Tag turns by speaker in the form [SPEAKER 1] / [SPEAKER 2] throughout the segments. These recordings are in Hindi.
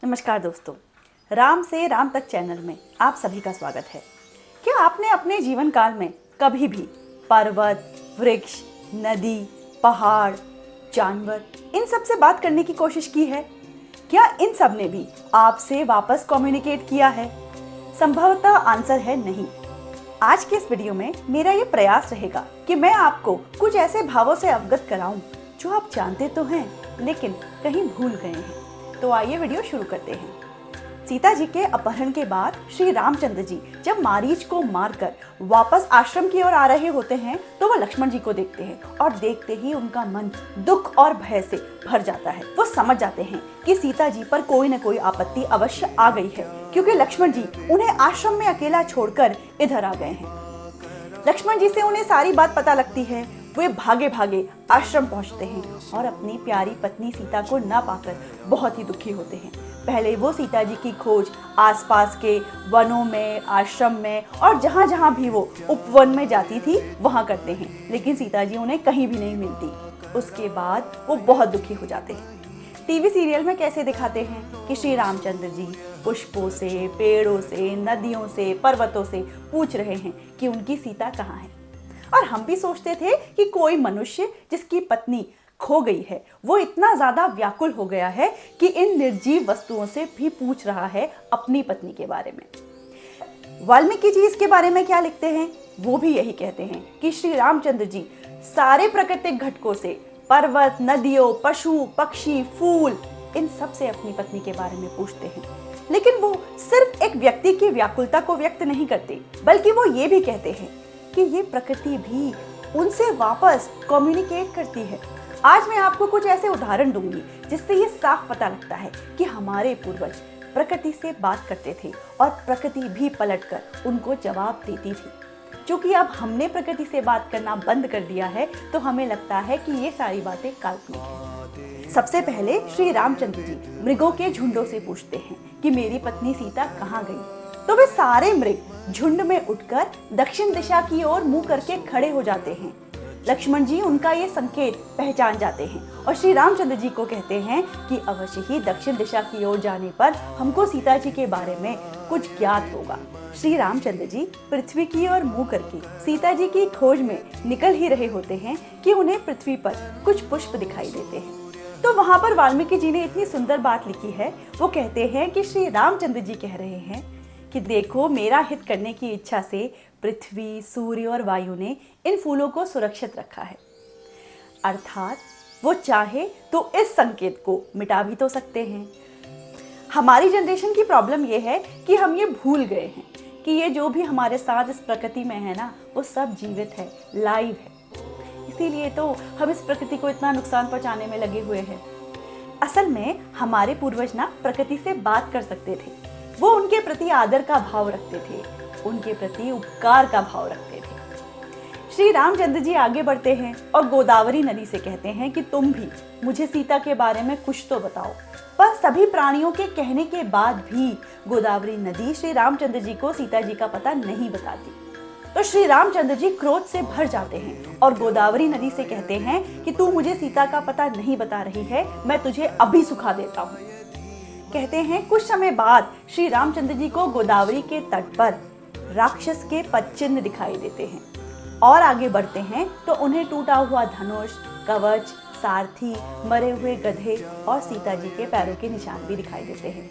[SPEAKER 1] नमस्कार दोस्तों, राम से राम तक चैनल में आप सभी का स्वागत है। क्या आपने अपने जीवन काल में कभी भी पर्वत, वृक्ष, नदी, पहाड़, जानवर इन सब से बात करने की कोशिश की है? क्या इन सब ने भी आपसे वापस कम्युनिकेट किया है? संभवतः आंसर है नहीं। आज के इस वीडियो में मेरा ये प्रयास रहेगा कि मैं आपको कुछ ऐसे भावों से अवगत कराऊं जो आप जानते तो हैं लेकिन कहीं भूल गए हैं। तो आइए वीडियो शुरू करते हैं। सीता जी के अपहरण के बाद श्री रामचंद्र जी जब मारीच को मारकर वापस आश्रम की ओर आ रहे होते हैं तो वह लक्ष्मण जी को देखते हैं और देखते ही उनका मन दुख और भय से भर जाता है। वो समझ जाते हैं कि सीता जी पर कोई न कोई आपत्ति अवश्य आ गई है, क्योंकि लक्ष्मण जी उन्हें आश्रम में अकेला छोड़कर इधर आ गए हैं। लक्ष्मण जी से उन्हें सारी बात पता लगती है। वे भागे भागे आश्रम पहुंचते हैं और अपनी प्यारी पत्नी सीता को न पाकर बहुत ही दुखी होते हैं। पहले वो सीता जी की खोज आसपास के वनों में, आश्रम में और जहाँ जहाँ भी वो उपवन में जाती थी वहाँ करते हैं, लेकिन सीता जी उन्हें कहीं भी नहीं मिलती। उसके बाद वो बहुत दुखी हो जाते हैं। टीवी सीरियल में कैसे दिखाते हैं कि श्री रामचंद्र जी पुष्पों से, पेड़ों से, नदियों से, पर्वतों से पूछ रहे हैं कि उनकी सीता कहाँ है। और हम भी सोचते थे कि कोई मनुष्य जिसकी पत्नी खो गई है वो इतना ज्यादा व्याकुल हो गया है कि इन निर्जीव वस्तुओं से भी पूछ रहा है अपनी पत्नी के बारे में। वाल्मीकि जी इसके बारे में क्या लिखते हैं? वो भी यही कहते हैं कि श्री रामचंद्र जी सारे प्राकृतिक घटकों से, पर्वत, नदियों, पशु, पक्षी, फूल, इन सब से अपनी पत्नी के बारे में पूछते हैं। लेकिन वो सिर्फ एक व्यक्ति की व्याकुलता को व्यक्त नहीं करते, बल्कि वो ये भी कहते हैं कि ये प्रकृति भी उनसे वापस कम्युनिकेट करती है। आज मैं आपको कुछ ऐसे उदाहरण दूंगी जिससे ये साफ पता लगता है कि हमारे पूर्वज प्रकृति से बात करते थे और प्रकृति भी पलटकर उनको जवाब देती थी। क्योंकि अब हमने प्रकृति से बात करना बंद कर दिया है तो हमें लगता है कि ये सारी बातें काल्पनिक है। सबसे पहले श्री रामचंद्र जी मृगों के झुंडों से पूछते हैं कि मेरी पत्नी सीता कहाँ गई। तो वे सारे मृग झुंड में उठकर दक्षिण दिशा की ओर मुंह करके खड़े हो जाते हैं। लक्ष्मण जी उनका ये संकेत पहचान जाते हैं और श्री रामचंद्र जी को कहते हैं कि अवश्य ही दक्षिण दिशा की ओर जाने पर हमको सीता जी के बारे में कुछ ज्ञात होगा। श्री रामचंद्र जी पृथ्वी की ओर मुंह करके सीता जी की खोज में निकल ही रहे होते हैं कि उन्हें पृथ्वी पर कुछ पुष्प दिखाई देते हैं। तो वहां पर वाल्मीकि जी ने इतनी सुंदर बात लिखी है। वो कहते हैं कि श्री रामचंद्र जी कह रहे हैं कि देखो, मेरा हित करने की इच्छा से पृथ्वी, सूर्य और वायु ने इन फूलों को सुरक्षित रखा है। अर्थात वो चाहे तो इस संकेत को मिटा भी तो सकते हैं। हमारी जनरेशन की प्रॉब्लम ये है कि हम ये भूल गए हैं कि ये जो भी हमारे साथ इस प्रकृति में है ना, वो सब जीवित है, लाइव है। इसीलिए तो हम इस प्रकृति को इतना नुकसान पहुंचाने में लगे हुए हैं। असल में हमारे पूर्वज ना प्रकृति से बात कर सकते थे। वो उनके प्रति आदर का भाव रखते थे, उनके प्रति उपकार का भाव रखते थे। श्री रामचंद्र जी आगे बढ़ते हैं और गोदावरी नदी से कहते हैं कि तुम भी मुझे सीता के बारे में कुछ तो बताओ। पर सभी प्राणियों के कहने के बाद भी गोदावरी नदी श्री रामचंद्र जी को सीता जी का पता नहीं बताती। तो श्री रामचंद्र जी क्रोध से भर जाते हैं और गोदावरी नदी से कहते हैं कि तू मुझे सीता का पता नहीं बता रही है, मैं तुझे अभी सुखा देता हूँ। कहते हैं कुछ समय बाद श्री रामचंद्र जी को गोदावरी के तट पर राक्षस के पदचिन्ह दिखाई देते हैं और आगे बढ़ते हैं तो उन्हें टूटा हुआ धनुष, कवच, सारथी, मरे हुए गधे और सीता जी के पैरों के निशान भी दिखाई देते हैं।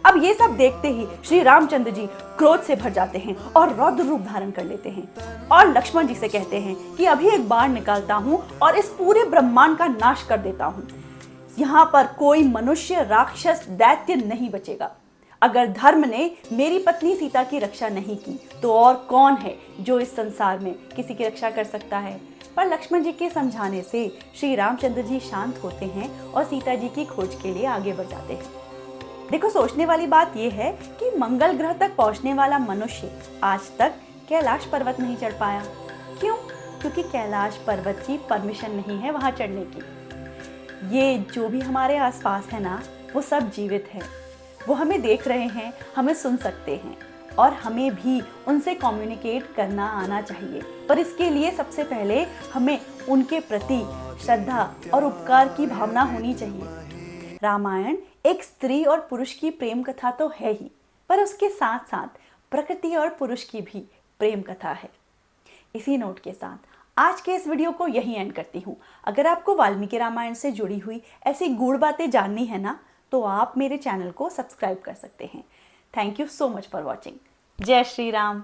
[SPEAKER 1] अब ये सब देखते ही श्री रामचंद्र जी क्रोध से भर जाते हैं और रौद्र रूप धारण कर लेते हैं और लक्ष्मण जी से कहते हैं कि अभी एक बाण निकालता हूँ और इस पूरे ब्रह्मांड का नाश कर देता हूँ। यहाँ पर कोई मनुष्य, राक्षस, दैत्य नहीं बचेगा। अगर धर्म ने मेरी पत्नी सीता की रक्षा नहीं की तो और कौन है जो इस संसार में किसी की रक्षा कर सकता है। पर लक्ष्मण जी के समझाने से श्री रामचंद्र जी शांत होते हैं और सीता जी की खोज के लिए आगे बढ़ जाते हैं। देखो, सोचने वाली बात यह है कि मंगल ग्रह तक पहुंचने वाला मनुष्य आज तक कैलाश पर्वत नहीं चढ़ पाया। क्यों? क्योंकि कैलाश पर्वत की परमिशन नहीं है वहां चढ़ने की। ये जो भी हमारे आसपास है ना, वो सब जीवित है। वो हमें देख रहे हैं, हमें सुन सकते हैं और हमें भी उनसे कम्युनिकेट करना आना चाहिए। पर इसके लिए सबसे पहले हमें उनके प्रति श्रद्धा और उपकार की भावना होनी चाहिए। रामायण एक स्त्री और पुरुष की प्रेम कथा तो है ही, पर उसके साथ साथ प्रकृति और पुरुष की भी प्रेम कथा है। इसी नोट के साथ आज के इस वीडियो को यहीं एंड करती हूँ। अगर आपको वाल्मीकि रामायण से जुड़ी हुई ऐसी गूढ़ बातें जाननी है ना, तो आप मेरे चैनल को सब्सक्राइब कर सकते हैं। Thank you so much for watching. जय श्री राम।